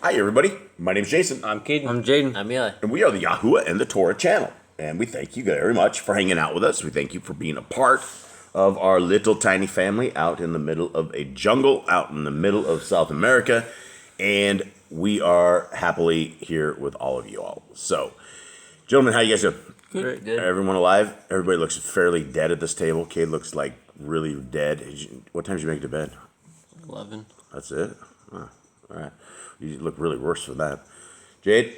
Hi, everybody. My name's Jason, I'm Caden. I'm Jaden. I'm Eli. and we are the Yahuwah and the Torah channel. And we thank you very much for hanging out with us. We thank you for being a part of our little tiny family out in the middle of a jungle, out in the middle of South America. And we are happily here with all of you all. So, gentlemen, how you guys doing? Good. Good. Everyone alive? Everybody looks fairly dead at this table. Cade looks like really dead. What time did you make it to bed? 11. That's it? Oh, all right. You look really worse for that. Jade,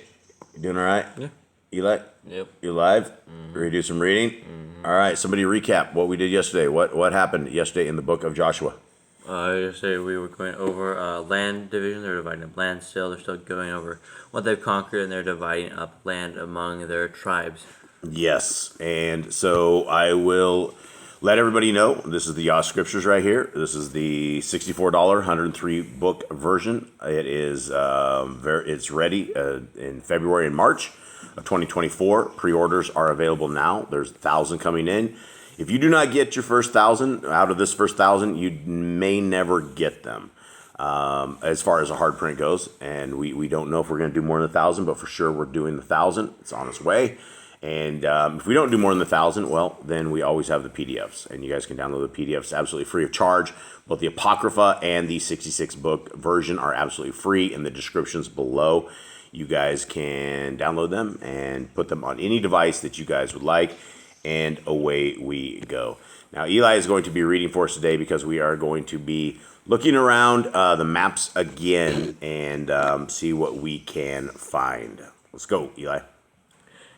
you doing all right? Yeah. Eli? Yep. You live? Ready to do some reading? All right. Somebody recap what we did yesterday. What happened yesterday in the book of Joshua? Yesterday we were going over land division. They're dividing up land still. They're still going over what they've conquered, and they're dividing up land among their tribes. Yes. And so I will let everybody know this is the Yah Scriptures right here. This is the $64 103 book version. It is it's ready in February and March of 2024. Pre-orders are available now. There's 1,000 coming in. If you do not get your first 1,000 out of this first 1,000, you may never get them. As far as a hard print goes, and we don't know if we're going to do more than 1,000, but for sure we're doing the 1,000. It's on its way. And if we don't do more than 1,000, well, then we always have the PDFs, and you guys can download the PDFs absolutely free of charge. Both the Apocrypha and the 66 book version are absolutely free in the descriptions below. You guys can download them and put them on any device that you guys would like, and away we go. Now, Eli is going to be reading for us today because we are going to be looking around the maps again and see what we can find. Let's go, Eli.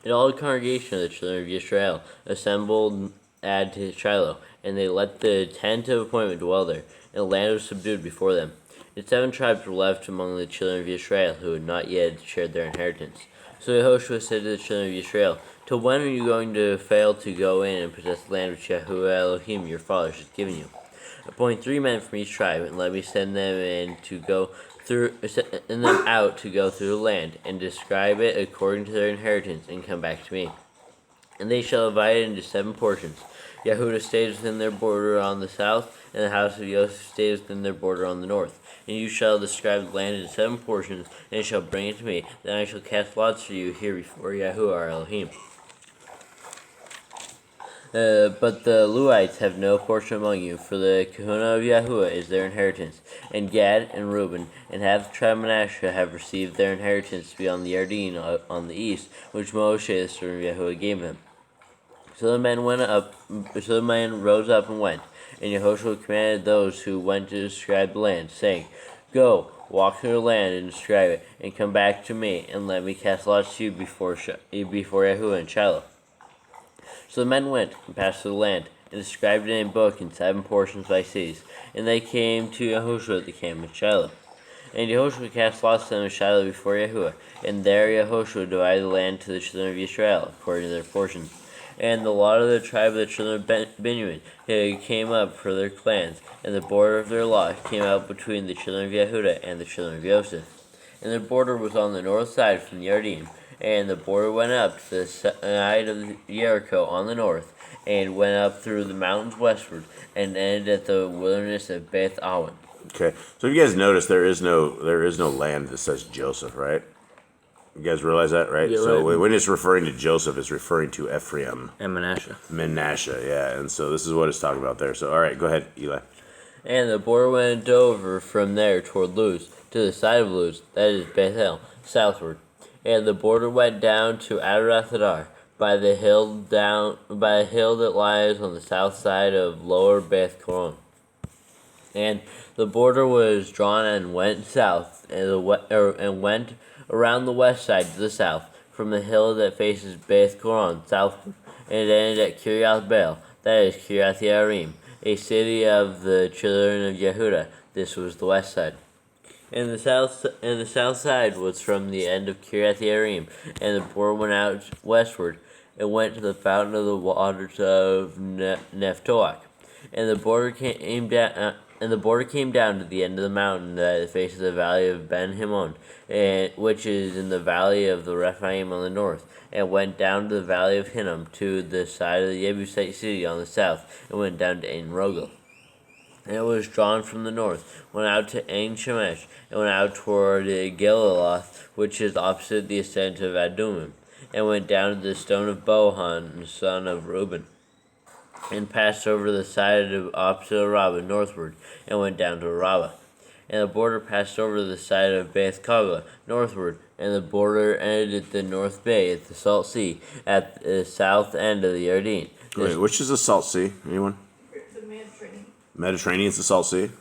And all the congregation of the children of Israel assembled at Shiloh, and they let the tent of appointment dwell there, and the land was subdued before them. And 7 tribes were left among the children of Israel who had not yet shared their inheritance. So YAHOSHUA said to the children of Israel, "Till when are you going to fail to go in and possess the land which Yahuwah Elohim your fathers has given you? Appoint 3 men from each tribe, and let me send them in to go through, send them out to go through the land, and describe it according to their inheritance, and come back to me. And they shall divide it into 7 portions. Yehuda stays within their border on the south, and the house of Joseph stays within their border on the north. And you shall describe the land into 7 portions, and you shall bring it to me. Then I shall cast lots for you here before Yahuwah our Elohim. But the Luites have no portion among you, for the kahuna of Yahuwah is their inheritance. And Gad and Reuben and half the tribe of Manasseh have received their inheritance beyond the Yarden on the east, which Moshe the servant of Yahuwah gave them. So the man rose up and went, and YAHOSHUA commanded those who went to describe the land, saying, "Go, walk through the land and describe it, and come back to me, and let me cast lots to you before Yahuwah in Shiloh." So the men went and passed through the land, and described it in a book in 7 portions by cities. And they came to YAHOSHUA at the camp at Shiloh. And YAHOSHUA cast lots to them in Shiloh before Yahuwah. And there YAHOSHUA divided the land to the children of Israel, according to their portions. And the lot of the tribe of the children of Benjamin came up for their clans, and the border of their lot came out between the children of Yehuda and the children of Joseph. And their border was on the north side from the Yarden, and the border went up to the side of Jericho on the north, and went up through the mountains westward, and ended at the wilderness of Beth Awen. Okay, so if you guys notice, there is no land that says Joseph, right? You guys realize that, right? Yeah, so right. when it's referring to Joseph, it's referring to Ephraim. And Manasseh. Manasseh, yeah. And so this is what it's talking about there. So, all right, go ahead, Eli. And the border went over from there toward Luz, to the side of Luz, that is Bethel, southward. And the border went down to Adarathadar, by the hill that lies on the south side of Lower Beth Coron. And the border was drawn and went south, and went around the west side to the south, from the hill that faces Beth Coron southward, and it ended at Kiriath Baal, that is Kiriath Yearim, a city of the children of Yehuda. This was the west side. And the south side was from the end of Kiriath Yearim, and the border went out westward, and went to the fountain of the waters of Nephtoach. And the border came down to the end of the mountain that faces the valley of Ben Hinnom, which is in the valley of the Rephaim on the north, and went down to the valley of Hinnom to the side of the Jebusite city on the south, and went down to En Rogel. And it was drawn from the north, went out to Ain Shemesh, and went out toward Geliloth, which is opposite the ascent of Adumim, and went down to the stone of Bohan, son of Reuben, and passed over the side of opposite Rabbah northward, and went down to Rabbah. And the border passed over the side of Beth Kagla northward, and the border ended at the North Bay at the Salt Sea, at the south end of the Yarden. Wait, which is the Salt Sea? Anyone? The Mediterranean. Mediterranean's the Salt Sea.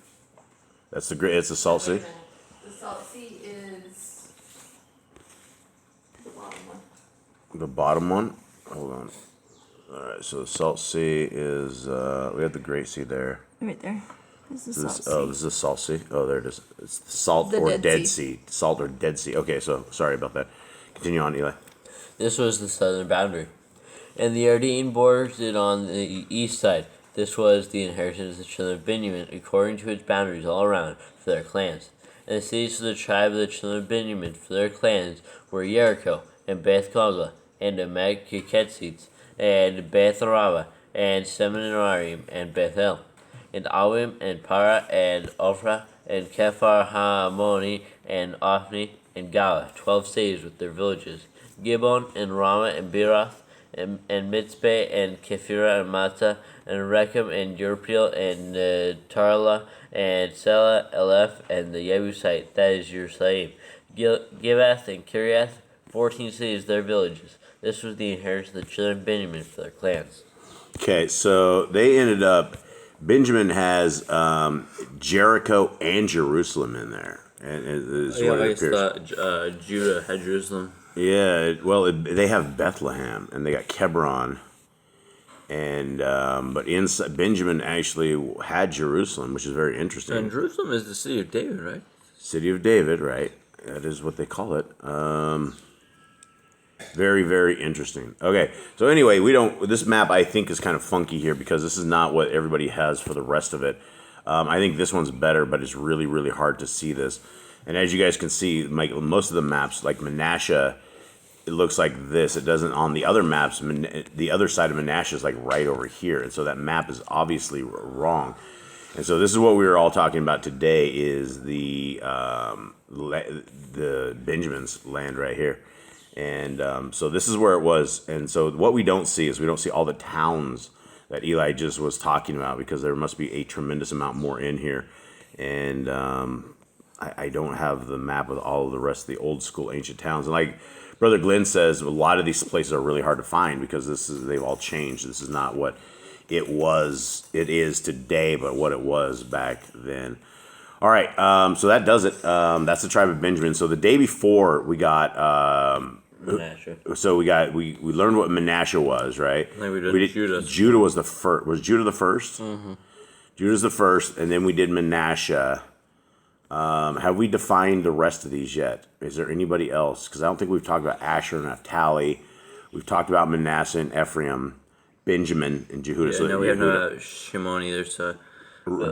That's the great. It's the Salt Sea. The Salt Sea is the bottom one. The bottom one. Hold on. All right. So the Salt Sea is. We have the Great Sea there. Right there. This is the Salt Sea. Oh, this is the Salt Sea. Oh, there it is. It's the Salt The or Dead Dead Sea. Sea. Salt or Dead Sea. Okay. So sorry about that. Continue on, Eli. This was the southern boundary. And the Yarden borders it on the east side. This was the inheritance of the children of Benjamin, according to its boundaries all around, for their clans. And the cities of the tribe of the children of Benjamin, for their clans, were Jericho, and Beth Kogla, and Emek Ketzites, and Beth Araba, and Seminarim, and Bethel, and Awim, and Para, and Ophrah, and Kephar HaMoni, and Ophni, and Gala, 12 cities with their villages, Gibbon, and Ramah, and Birath, and Mitzpeh, and Kephirah, and Matzah, and Rechem, and Jurpeel, and Tarla, and Selah, Eleph, and the Jebusite, that is Jerusalem, Gibeath, and Kiriath, 14 cities, their villages. This was the inheritance of the children of Benjamin for their clans. Okay, so they ended up. Benjamin has Jericho and Jerusalem in there, and is Yeah, what I it guess appears. Judah had Jerusalem. Yeah, well, they have Bethlehem and they got Hebron, and but inside Benjamin actually had Jerusalem, which is very interesting. And Jerusalem is the city of David, right? City of David, right? That is what they call it. Very, very interesting. Okay, so anyway, this map I think is kind of funky here because this is not what everybody has for the rest of it. I think this one's better, but it's really, really hard to see this. And as you guys can see, most of the maps, like Manasseh, it looks like this. It doesn't on the other maps. The other side of Manasseh is like right over here, and so that map is obviously wrong. And so this is what we were all talking about today: is the Benjamin's land right here. And so this is where it was. And so what we don't see is we don't see all the towns that Eli just was talking about because there must be a tremendous amount more in here. And I don't have the map with all of the rest of the old school ancient towns. And like Brother Glenn says, a lot of these places are really hard to find because they've all changed. This is not what it is today, but what it was back then. All right, so that does it. That's the tribe of Benjamin. So the day before we got Manasseh. so we learned what Manasseh was, right? Then we did Judah. Judah was the first. Was Judah the first? Mm-hmm. Judah's the first, and then we did Manasseh. Have we defined the rest of these yet? Is there anybody else? Because I don't think we've talked about Asher and Naphtali. We've talked about Manasseh and Ephraim, Benjamin and Jehudah. Yeah, So no, we have no Shimon either, so...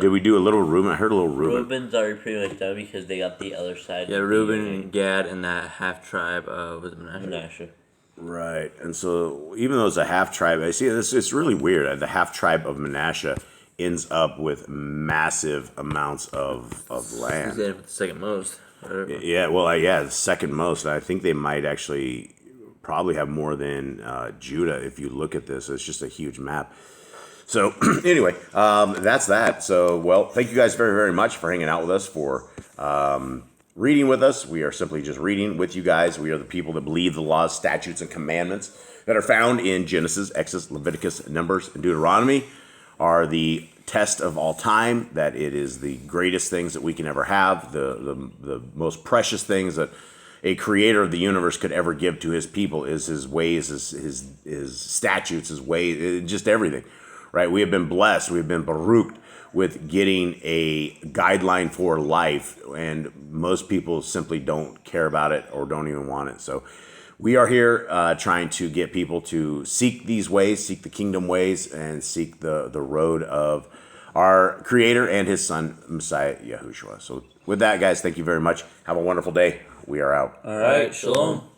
did we do a little Reuben? I heard a little Reuben. Reuben's already pretty much done because they got the other side. Yeah, of Reuben, Gad, and that half-tribe was the Manasseh. Manasseh. Right, and so even though it's a half tribe, I see this. It's really weird. The half tribe of Manasseh ends up with massive amounts of He's land. in with the second most. Yeah, well, yeah, the second most. I think they might actually probably have more than Judah if you look at this. It's just a huge map. So anyway, that's that. So, well, thank you guys very, very much for hanging out with us, for reading with us. We are simply just reading with you guys. We are the people that believe the laws, statutes, and commandments that are found in Genesis, Exodus, Leviticus, Numbers, and Deuteronomy are the test of all time, that it is the greatest things that we can ever have, the most precious things that a creator of the universe could ever give to his people is his ways, his statutes, his ways, just everything, right? We have been blessed. We've been baruched with getting a guideline for life, and most people simply don't care about it or don't even want it. So we are here trying to get people to seek these ways, seek the kingdom ways, and seek the road of our Creator and His Son, Messiah, Yahushua. So with that, guys, thank you very much. Have a wonderful day. We are out. All right, shalom.